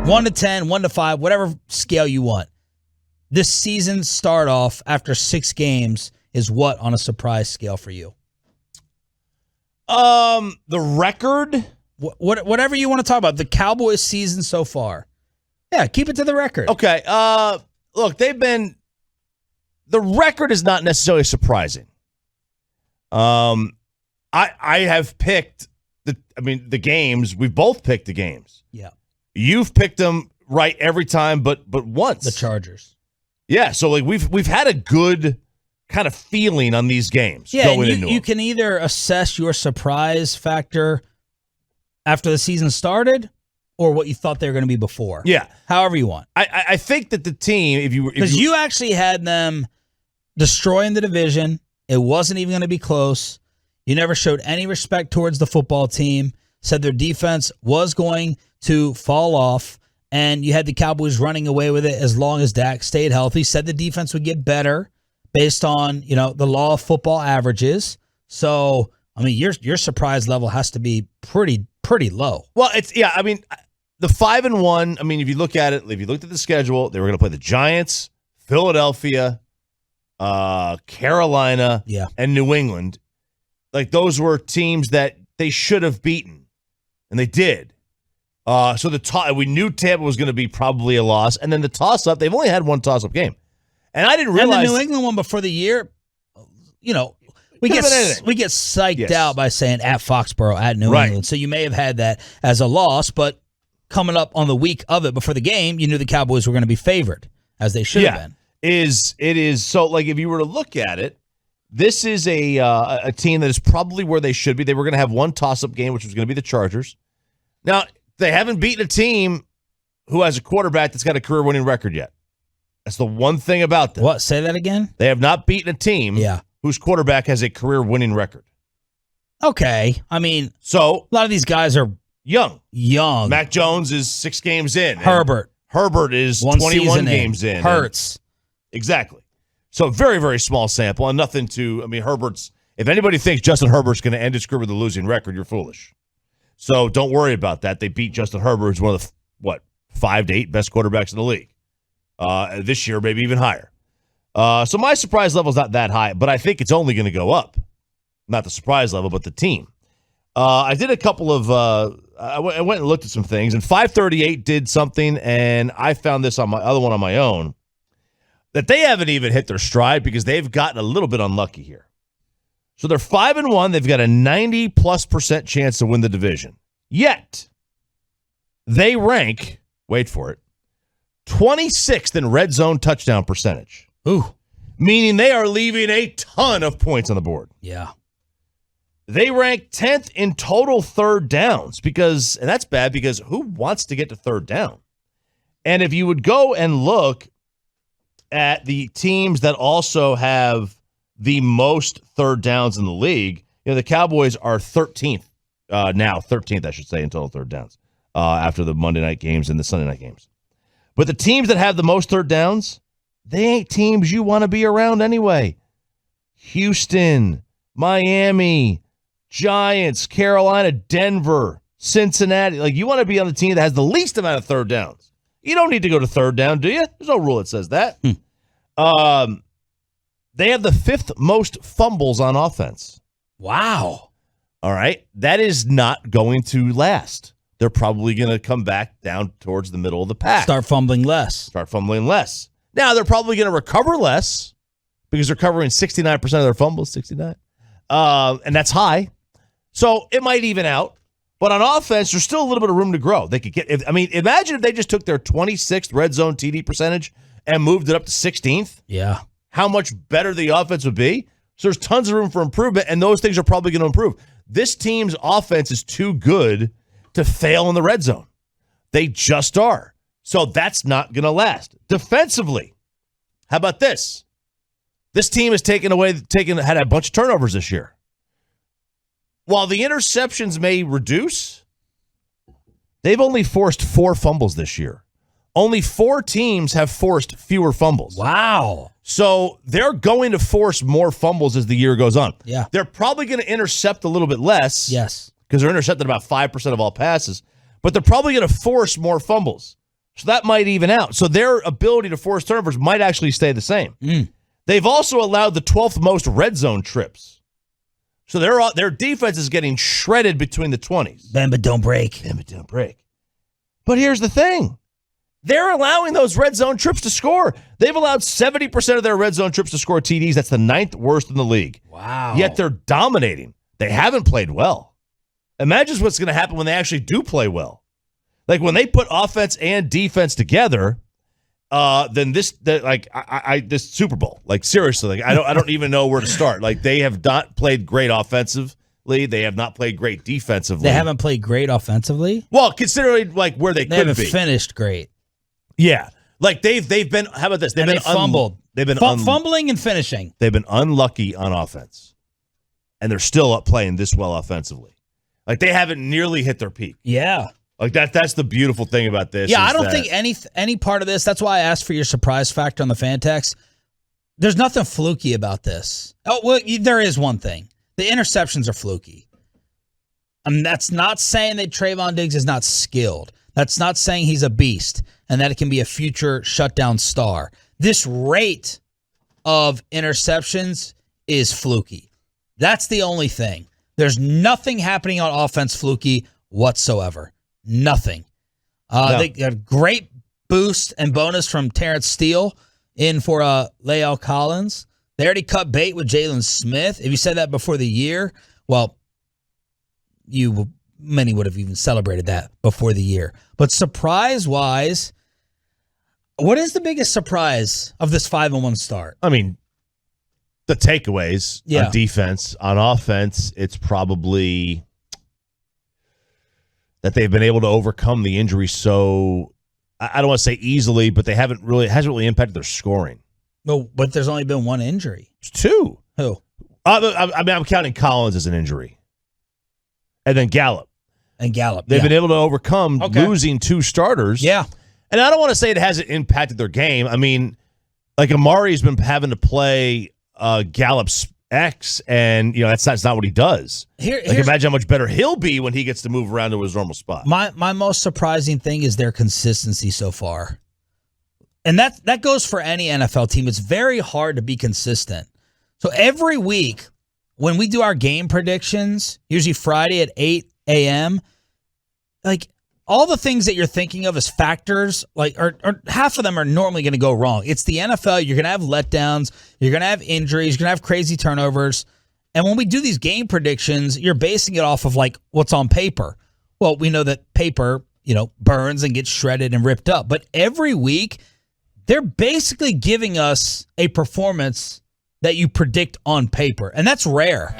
1 to 10, 1 to 5, whatever scale you want. This season start off after 6 games is what on a surprise scale for you? The record? Whatever you want to talk about. The Cowboys season so far. Yeah, keep it to the record. Okay. Look, the record is not necessarily surprising. I have picked the games. We've both picked the games. Yeah. You've picked them right every time, but once. The Chargers. Yeah, so like we've had a good kind of feeling on these games. Yeah, going and you can either assess your surprise factor after the season started or what you thought they were going to be before. Yeah. However you want. I think that the team, because you actually had them destroying the division. It wasn't even going to be close. You never showed any respect towards the football team, said their defense was going to fall off, and you had the Cowboys running away with it as long as Dak stayed healthy, said the defense would get better based on, the law of football averages. So, your surprise level has to be pretty low. Well, the 5-1, if you look at it, if you looked at the schedule, they were going to play the Giants, Philadelphia, Carolina, and New England. Like, those were teams that they should have beaten, and they did. So we knew Tampa was going to be probably a loss, and then the toss-up, they've only had one toss-up game. And I didn't realize... And the New England one before the year, we get psyched out by saying at Foxborough, at New England. So you may have had that as a loss, but coming up on the week of it before the game, you knew the Cowboys were going to be favored, as they should have been. It is. So, like, if you were to look at it, this is a team that is probably where they should be. They were going to have one toss-up game, which was going to be the Chargers. Now, they haven't beaten a team who has a quarterback that's got a career-winning record yet. That's the one thing about them. What? Say that again? They have not beaten a team whose quarterback has a career-winning record. Okay. So a lot of these guys are young. Mac Jones is 6 games in. Herbert is 21 games in. Hurts. Exactly. So very, very small sample and nothing to, Herbert's, if anybody thinks Justin Herbert's going to end his career with a losing record, you're foolish. So don't worry about that. They beat Justin Herbert, who's one of the, 5 to 8 best quarterbacks in the league. This year, maybe even higher. So my surprise level is not that high, but I think it's only going to go up. Not the surprise level, but the team. I did a couple of, I went and looked at some things, and 538 did something, and I found this on my other one on my own, that they haven't even hit their stride because they've gotten a little bit unlucky here. So they're 5-1. They've got a 90+% chance to win the division. Yet, they rank, wait for it, 26th in red zone touchdown percentage. Ooh. Meaning they are leaving a ton of points on the board. Yeah. They rank 10th in total third downs and that's bad because who wants to get to third down? And if you would go and look at the teams that also have the most third downs in the league, the Cowboys are 13th now, 13th, I should say, in total third downs after the Monday night games and the Sunday night games. But the teams that have the most third downs, they ain't teams you want to be around anyway. Houston, Miami, Giants, Carolina, Denver, Cincinnati. Like, you want to be on the team that has the least amount of third downs. You don't need to go to third down, do you? There's no rule that says that. They have the 5th most fumbles on offense. Wow. All right. That is not going to last. They're probably going to come back down towards the middle of the pack. Start fumbling less. Now, they're probably going to recover less because they're covering 69% of their fumbles, 69. And that's high. So it might even out. But on offense, there's still a little bit of room to grow. They could get. Imagine if they just took their 26th red zone TD percentage and moved it up to 16th. Yeah. How much better the offense would be. So there's tons of room for improvement, and those things are probably going to improve. This team's offense is too good to fail in the red zone. They just are. So that's not going to last. Defensively, how about this? This team has had a bunch of turnovers this year. While the interceptions may reduce, they've only forced 4 fumbles this year. Only 4 teams have forced fewer fumbles. Wow. So they're going to force more fumbles as the year goes on. Yeah. They're probably going to intercept a little bit less. Yes. Because they're intercepting about 5% of all passes. But they're probably going to force more fumbles. So that might even out. So their ability to force turnovers might actually stay the same. They've also allowed the 12th most red zone trips. So their defense is getting shredded between the 20s. Bend but don't break. Bend but don't break. But here's the thing. They're allowing those red zone trips to score. They've allowed 70% of their red zone trips to score TDs. That's the 9th worst in the league. Wow. Yet they're dominating. They haven't played well. Imagine what's going to happen when they actually do play well. Like when they put offense and defense together, then this Super Bowl. Like seriously, like I don't even know where to start. Like they have not played great offensively. They have not played great defensively. They haven't played great offensively? Well, considering like where they could be. They haven't finished great. Yeah. Like they've been, how about this? They've been fumbled. They've been fumbling and finishing. They've been unlucky on offense. And they're still up playing this well offensively. Like they haven't nearly hit their peak. Yeah. Like that's the beautiful thing about this. Yeah, I don't think any part of this, that's why I asked for your surprise factor on the fan text. There's nothing fluky about this. Oh, well, there is one thing. The interceptions are fluky. That's not saying that Trevon Diggs is not skilled. That's not saying he's a beast and that it can be a future shutdown star. This rate of interceptions is fluky. That's the only thing. There's nothing happening on offense fluky whatsoever. Nothing. No. They got a great boost and bonus from Terrence Steele in for Lael Collins. They already cut bait with Jalen Smith. If you said that before the year, well, many would have even celebrated that before the year. But surprise-wise, what is the biggest surprise of this 5-1 start? I mean, the takeaways on defense. On offense, it's probably that they've been able to overcome the injury so, I don't want to say easily, but it hasn't really impacted their scoring. No, but there's only been one injury. It's two. Who? I'm counting Collins as an injury. And then Gallup. They've been able to overcome losing two starters. Yeah. And I don't want to say it hasn't impacted their game. I mean, like Amari's been having to play Gallup's X, and that's not what he does. Imagine how much better he'll be when he gets to move around to his normal spot. My most surprising thing is their consistency so far. And that goes for any NFL team. It's very hard to be consistent. So every week when we do our game predictions, usually Friday at 8 a.m., like all the things that you're thinking of as factors, like or half of them are normally going to go wrong. It's the NFL. You're going to have letdowns. You're going to have injuries. You're going to have crazy turnovers. And when we do these game predictions, you're basing it off of like what's on paper. Well, we know that paper, burns and gets shredded and ripped up. But every week, they're basically giving us a performance that you predict on paper. And that's rare.